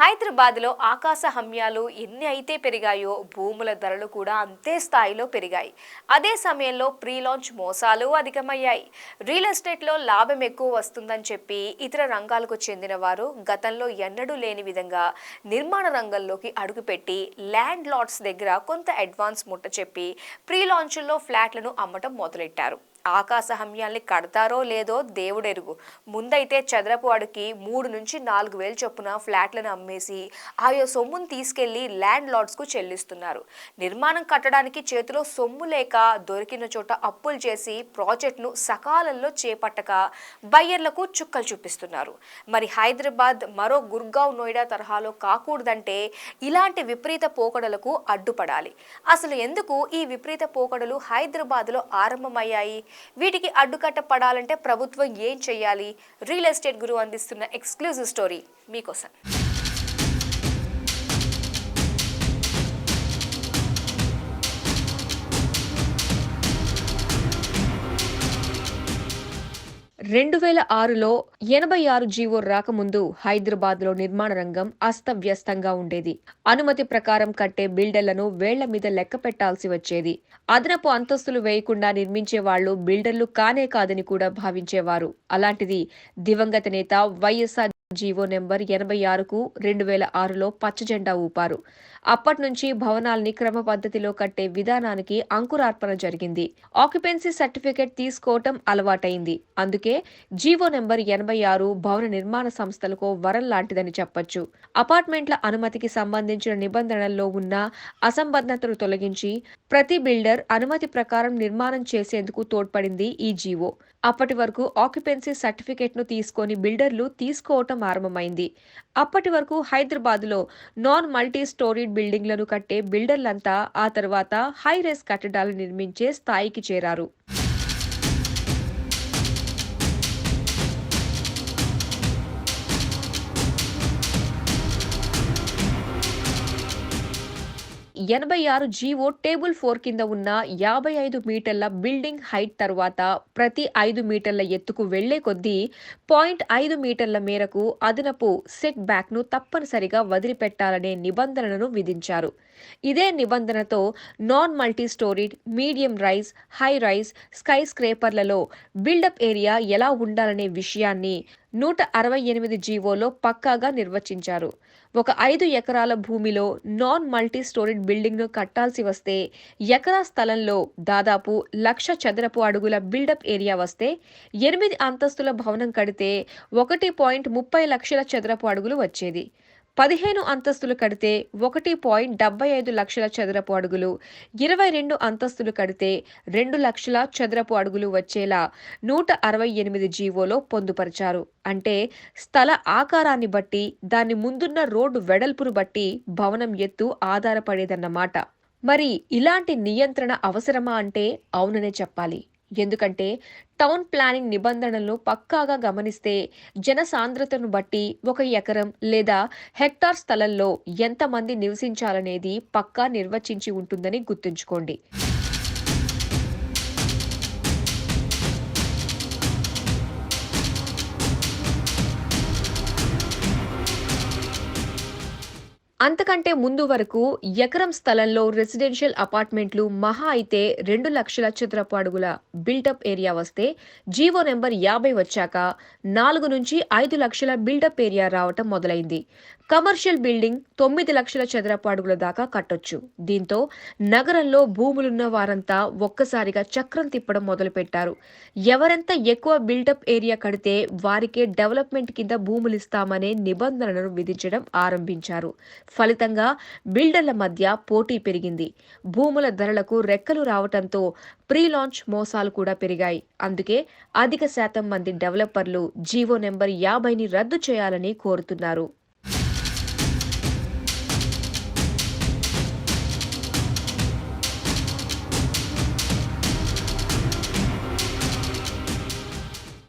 హైదరాబాద్లో ఆకాశ హమ్యాలు ఎన్ని అయితే పెరిగాయో భూముల ధరలు కూడా అంతే స్థాయిలో పెరిగాయి. అదే సమయంలో ప్రీ లాంచ్ మోసాలు అధికమయ్యాయి. రియల్ ఎస్టేట్లో లాభం ఎక్కువ వస్తుందని చెప్పి ఇతర రంగాలకు చెందిన వారు గతంలో ఎన్నడూ లేని విధంగా నిర్మాణ రంగంలోకి అడుగుపెట్టి ల్యాండ్ లాట్స్ దగ్గర కొంత అడ్వాన్స్ ముట్ట చెప్పి ప్రీ లాంచ్ల్లో ఫ్లాట్లను అమ్మటం మొదలెట్టారు. ఆకాశ హమ్యాల్ని కడతారో లేదో దేవుడెరుగు. ముందైతే చదరపు అడుగుకి 3 నుంచి 4 వేలు చొప్పున ఫ్లాట్లను అమ్మేసి ఆయా సొమ్మును తీసుకెళ్లి ల్యాండ్ లార్డ్స్కు చెల్లిస్తున్నారు. నిర్మాణం కట్టడానికి చేతిలో సొమ్ము లేక దొరికిన చోట అప్పులు చేసి ప్రాజెక్టును సకాలంలో చేపట్టక బయ్యర్లకు చుక్కలు చూపిస్తున్నారు. మరి హైదరాబాద్ మరో గుర్గావ్, నోయిడా తరహాలో కాకూడదంటే ఇలాంటి విపరీత పోకడలకు అడ్డుపడాలి. అసలు ఎందుకు ఈ విపరీత పోకడలు హైదరాబాద్లో ఆరంభమయ్యాయి? వీటికి అడ్డుకట్ట పడాలంటే ప్రభుత్వం ఏం చేయాలి? రియల్ ఎస్టేట్ గురువు అందిస్తున్న ఎక్స్క్లూజివ్ స్టోరీ మీకోసం. 2006లో 86 జీవో రాకముందు హైదరాబాద్లో నిర్మాణ రంగం అస్తవ్యస్తంగా ఉండేది. అనుమతి ప్రకారం కట్టే బిల్డర్లను వేళ్ల మీద లెక్క పెట్టాల్సి వచ్చేది. అదనపు అంతస్తులు వేయకుండా నిర్మించే వాళ్లు బిల్డర్లు కానే కాదని కూడా భావించేవారు. అలాంటిది దివంగత నేత వైఎస్ఆర్ జీవో నెంబర్ 86కు 2006లో పచ్చజెండా ఊపారు. అప్పటి నుంచి భవనాల్ని క్రమ పద్ధతిలో కట్టే విధానానికి అంకురార్పణ జరిగింది. ఆక్యుపెన్సీ సర్టిఫికెట్ తీసుకోవటం అలవాటైంది. అందుకే జీవో నెంబర్ 86 భవన నిర్మాణ సంస్థలకు వరం లాంటిదని చెప్పొచ్చు. అపార్ట్మెంట్ల అనుమతికి సంబంధించిన నిబంధనల్లో ఉన్న అసంబద్ధతను తొలగించి ప్రతి బిల్డర్ అనుమతి ప్రకారం నిర్మాణం చేసేందుకు తోడ్పడింది ఈ జీవో. అప్పటి వరకు ఆక్యుపెన్సీ సర్టిఫికెట్ను తీసుకొని బిల్డర్లు తీసుకోవటం ఆరంభమైంది. అప్పటి వరకు హైదరాబాద్లో నాన్ మల్టీ స్టోరీడ్ బిల్డింగ్లను కట్టే బిల్డర్లంతా ఆ తర్వాత హై రైజ్ కట్టడాలు నిర్మించే స్థాయికి చేరారు. 86 జీవో టేబుల్ 4 కింద ఉన్న 55 మీటర్ల బిల్డింగ్ హైట్ తర్వాత ప్రతి 5 మీటర్ల ఎత్తుకు వెళ్లే కొద్దీ 0.5 మీటర్ల మేరకు అదనపు సెట్ బ్యాక్ ను తప్పనిసరిగా వదిలిపెట్టాలనే నిబంధనను విధించారు. ఇదే నిబంధనతో non multi storeyed, medium rise, high rise, sky స్క్రేపర్లలో బిల్డప్ ఏరియా ఎలా ఉండాలనే విషయాన్ని 168 జీవోలో పక్కాగా నిర్వచించారు. ఒక 5 ఎకరాల భూమిలో నాన్ మల్టీ స్టోరీడ్ బిల్డింగ్ను కట్టాల్సి వస్తే ఎకరా స్థలంలో దాదాపు 1,00,000 చదరపు అడుగుల బిల్డప్ ఏరియా వస్తే 8 అంతస్తుల భవనం కడితే 1.30 లక్షల చదరపు అడుగులు వచ్చేది. 15 అంతస్తులు కడితే 1.75 లక్షల చదరపు అడుగులు, 22 అంతస్తులు కడితే 2 లక్షల చదరపు అడుగులు వచ్చేలా 168 జీవోలో పొందుపరిచారు. అంటే స్థల ఆకారాన్ని బట్టి, దాని ముందున్న రోడ్డు వెడల్పును బట్టి భవనం ఎత్తు ఆధారపడేదన్నమాట. మరి ఇలాంటి నియంత్రణ అవసరమా అంటే అవుననే చెప్పాలి. ఎందుకంటే టౌన్ ప్లానింగ్ నిబంధనలను పక్కాగా గమనిస్తే జనసాంద్రతను బట్టి 1 ఎకరం లేదా హెక్టార్ స్థలంలో ఎంతమంది నివసించాలనేది పక్కా నిర్వచించి ఉంటుందని గుర్తుంచుకోండి. అంతకంటే ముందు వరకు ఎకరం స్థలంలో రెసిడెన్షియల్ అపార్ట్మెంట్లు మహా అయితే 2 లక్షల చదరపు అడుగుల బిల్డప్ ఏరియా వస్తే జీవో నెంబర్ 50 వచ్చాక 4 నుంచి 5 లక్షల బిల్డప్ ఏరియా రావటం మొదలైంది. కమర్షియల్ బిల్డింగ్ 9 లక్షల చదరపు అడుగుల దాకా కట్టొచ్చు. దీంతో నగరంలో భూములున్న వారంతా ఒక్కసారిగా చక్రం తిప్పడం మొదలుపెట్టారు. ఎవరెంత ఎక్కువ బిల్డప్ ఏరియా కడితే వారికే డెవలప్మెంట్ కింద భూములిస్తామనే నిబంధనలను విధించడం ఆరంభించారు. ఫలితంగా బిల్డర్ల మధ్య పోటీ పెరిగింది. భూముల ధరలకు రెక్కలు రావటంతో ప్రీ లాంచ్ మోసాలు కూడా పెరిగాయి. అందుకే అధిక శాతం మంది డెవలపర్లు జీవో నెంబర్ 50ని రద్దు చేయాలని కోరుతున్నారు.